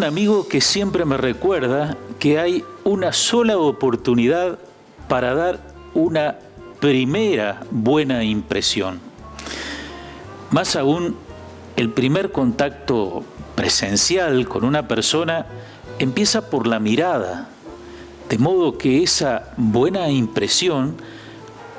amigo que siempre me recuerda que hay una sola oportunidad para dar una primera buena impresión. Más aún, el primer contacto presencial con una persona empieza por la mirada, de modo que esa buena impresión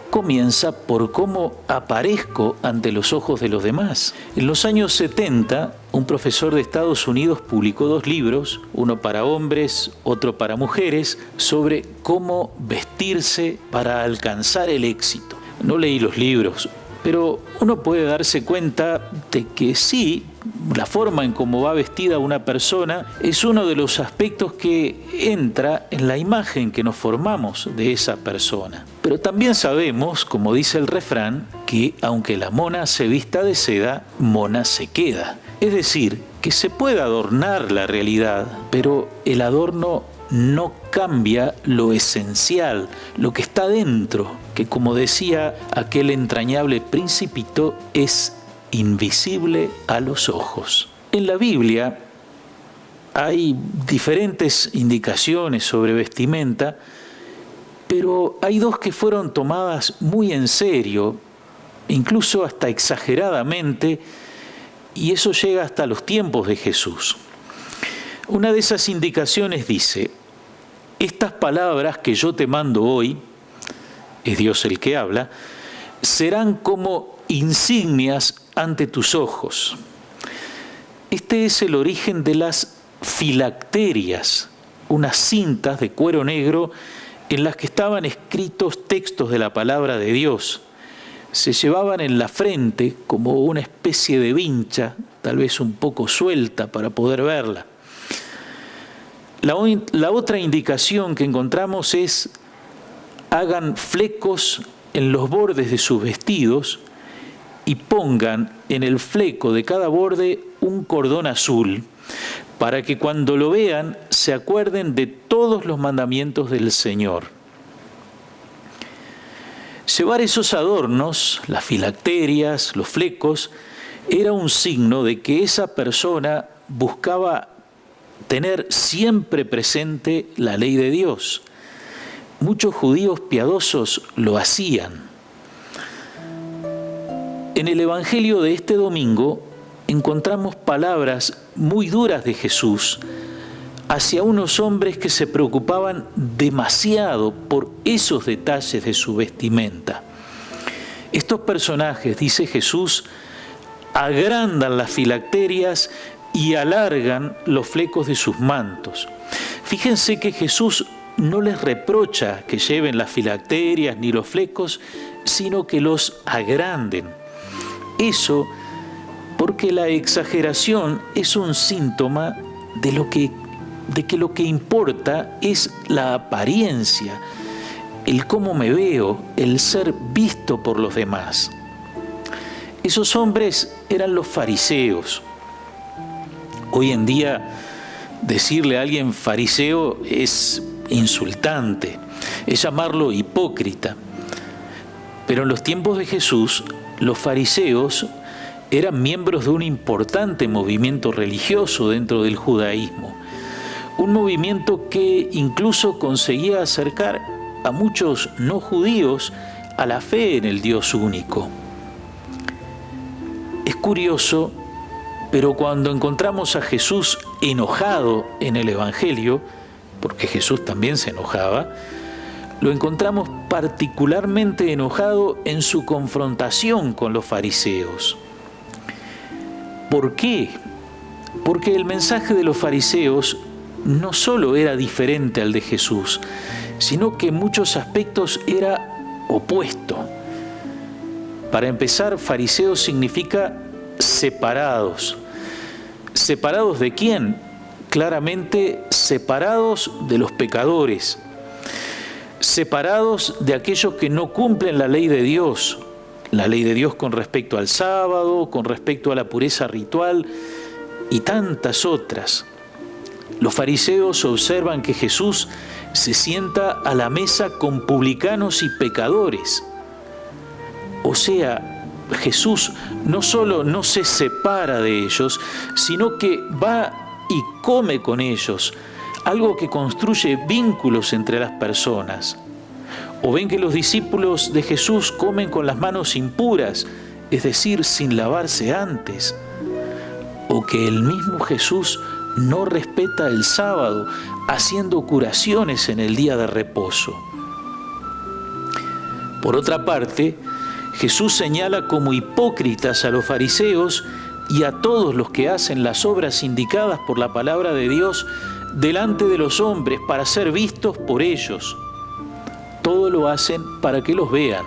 comienza por cómo aparezco ante los ojos de los demás. En los años 70, un profesor de Estados Unidos publicó 2 libros, uno para hombres, otro para mujeres, sobre cómo vestirse para alcanzar el éxito. No leí los libros, pero uno puede darse cuenta de que sí, la forma en cómo va vestida una persona es uno de los aspectos que entra en la imagen que nos formamos de esa persona. Pero también sabemos, como dice el refrán, que aunque la mona se vista de seda, mona se queda. Es decir, que se puede adornar la realidad, pero el adorno no cambia lo esencial, lo que está dentro, que como decía aquel entrañable Principito, es invisible a los ojos. En la Biblia hay diferentes indicaciones sobre vestimenta, pero hay 2 que fueron tomadas muy en serio, incluso hasta exageradamente, y eso llega hasta los tiempos de Jesús. Una de esas indicaciones dice: estas palabras que yo te mando hoy, es Dios el que habla, serán como insignias ante tus ojos. Este es el origen de las filacterias, unas cintas de cuero negro en las que estaban escritos textos de la palabra de Dios. Se llevaban en la frente como una especie de vincha, tal vez un poco suelta para poder verla. La otra indicación que encontramos es: hagan flecos en los bordes de sus vestidos y pongan en el fleco de cada borde un cordón azul, para que cuando lo vean se acuerden de todos los mandamientos del Señor. Llevar esos adornos, las filacterias, los flecos, era un signo de que esa persona buscaba tener siempre presente la ley de Dios. Muchos judíos piadosos lo hacían. En el Evangelio de este domingo encontramos palabras muy duras de Jesús hacia unos hombres que se preocupaban demasiado por esos detalles de su vestimenta. Estos personajes, dice Jesús, agrandan las filacterias y alargan los flecos de sus mantos. Fíjense que Jesús no les reprocha que lleven las filacterias ni los flecos, sino que los agranden. Eso porque la exageración es un síntoma de que lo que importa es la apariencia, el cómo me veo, el ser visto por los demás. Esos hombres eran los fariseos. Hoy en día decirle a alguien fariseo es insultante, es llamarlo hipócrita. Pero en los tiempos de Jesús, los fariseos eran miembros de un importante movimiento religioso dentro del judaísmo, un movimiento que incluso conseguía acercar a muchos no judíos a la fe en el Dios único. Es curioso, pero cuando encontramos a Jesús enojado en el Evangelio, porque Jesús también se enojaba, lo encontramos particularmente enojado en su confrontación con los fariseos. ¿Por qué? Porque el mensaje de los fariseos no solo era diferente al de Jesús, sino que en muchos aspectos era opuesto. Para empezar, fariseos significa separados. ¿Separados de quién? Claramente separados de los pecadores, separados de aquellos que no cumplen la ley de Dios con respecto al sábado, con respecto a la pureza ritual y tantas otras. Los fariseos observan que Jesús se sienta a la mesa con publicanos y pecadores. O sea, Jesús no solo no se separa de ellos, sino que va y come con ellos, algo que construye vínculos entre las personas. O ven que los discípulos de Jesús comen con las manos impuras, es decir, sin lavarse antes. O que el mismo Jesús no respeta el sábado, haciendo curaciones en el día de reposo. Por otra parte, Jesús señala como hipócritas a los fariseos y a todos los que hacen las obras indicadas por la palabra de Dios delante de los hombres para ser vistos por ellos. Todo lo hacen para que los vean,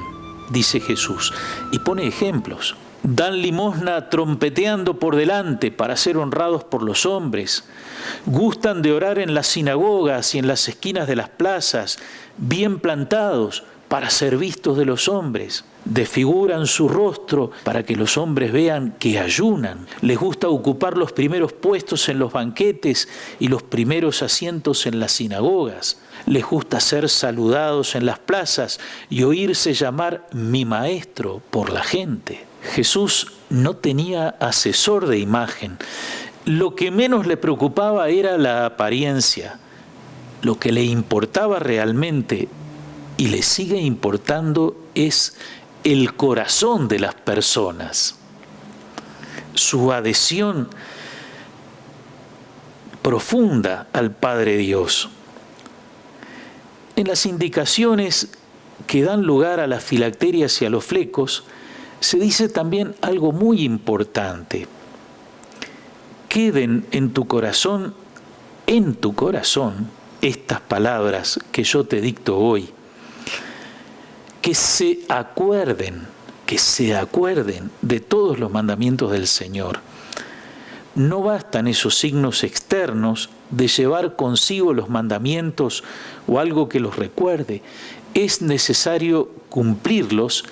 dice Jesús, y pone ejemplos. Dan limosna trompeteando por delante para ser honrados por los hombres. Gustan de orar en las sinagogas y en las esquinas de las plazas, bien plantados para ser vistos de los hombres. Desfiguran su rostro para que los hombres vean que ayunan. Les gusta ocupar los primeros puestos en los banquetes y los primeros asientos en las sinagogas. Les gusta ser saludados en las plazas y oírse llamar mi maestro por la gente. Jesús no tenía asesor de imagen. Lo que menos le preocupaba era la apariencia. Lo que le importaba realmente y le sigue importando es el corazón de las personas. Su adhesión profunda al Padre Dios. En las indicaciones que dan lugar a las filacterias y a los flecos, se dice también algo muy importante. Queden en tu corazón, estas palabras que yo te dicto hoy. Que se acuerden de todos los mandamientos del Señor. No bastan esos signos externos de llevar consigo los mandamientos o algo que los recuerde. Es necesario cumplirlos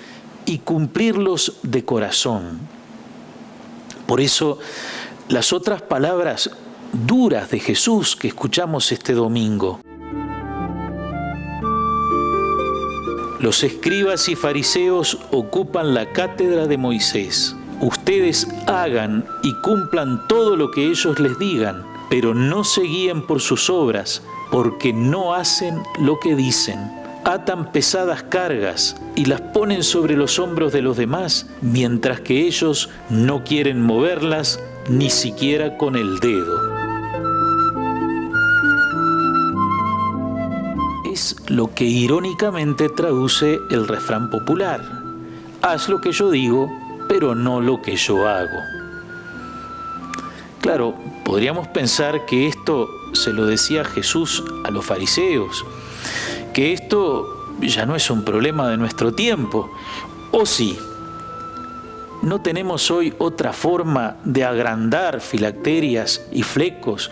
y cumplirlos de corazón. Por eso, las otras palabras duras de Jesús que escuchamos este domingo. Los escribas y fariseos ocupan la cátedra de Moisés. Ustedes hagan y cumplan todo lo que ellos les digan, pero no se guíen por sus obras, porque no hacen lo que dicen. Atan pesadas cargas y las ponen sobre los hombros de los demás, mientras que ellos no quieren moverlas ni siquiera con el dedo. Es lo que irónicamente traduce el refrán popular. Haz lo que yo digo, pero no lo que yo hago. Claro, podríamos pensar que esto se lo decía Jesús a los fariseos, que esto ya no es un problema de nuestro tiempo. ¿O sí? ¿No tenemos hoy otra forma de agrandar filacterias y flecos?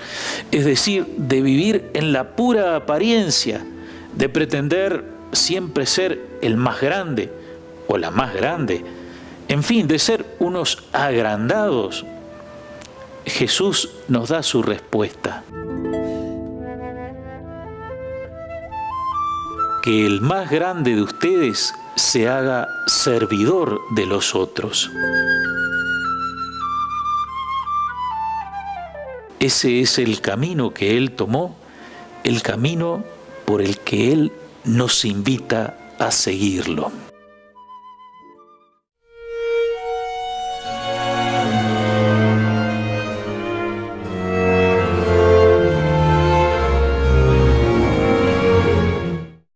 Es decir, de vivir en la pura apariencia, de pretender siempre ser el más grande o la más grande, en fin, de ser unos agrandados. Jesús nos da su respuesta. Que el más grande de ustedes se haga servidor de los otros. Ese es el camino que Él tomó, el camino por el que Él nos invita a seguirlo.